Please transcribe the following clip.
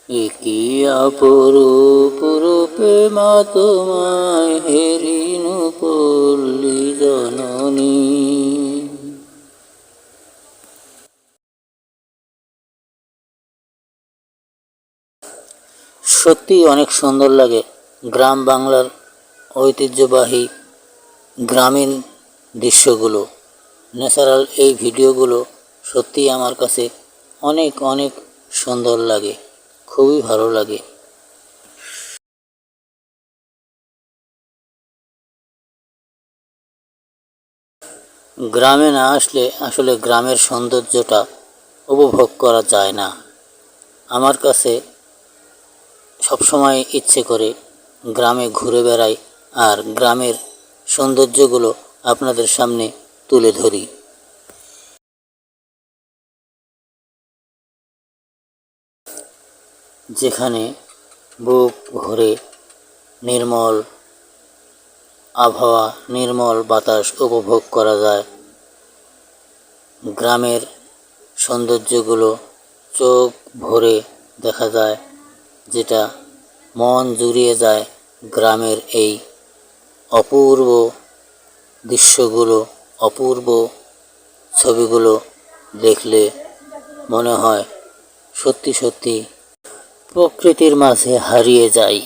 একি অপরূপ রূপে মা তোমায় হেরিনু পল্লী জননী। সত্যি অনেক সুন্দর লাগে গ্রাম বাংলার ঐতিহ্যবাহী গ্রামীণ দৃশ্যগুলো। ন্যাচারাল এই ভিডিওগুলো সত্যিই আমার কাছে অনেক অনেক সুন্দর লাগে, খুবই ভালো লাগে। গ্রামে না আসলে আসলে গ্রামের সৌন্দর্যটা উপভোগ করা যায় না। আমার কাছে সবসময় ইচ্ছে করে গ্রামে ঘুরে বেড়াই আর গ্রামের সৌন্দর্যগুলো আপনাদের সামনে তুলে ধরি। যেখানে বুক ভরে নির্মল আবহাওয়া, নির্মল বাতাস উপভোগ করা যায়। গ্রামের সৌন্দর্যগুলো চোখ ভরে দেখা যায়, যেটা মন জুড়িয়ে যায়। গ্রামের এই অপূর্ব দৃশ্যগুলো, অপূর্ব ছবিগুলো দেখলে মনে হয় সত্যি সত্যি প্রকৃতির মাঝে হারিয়ে যাই।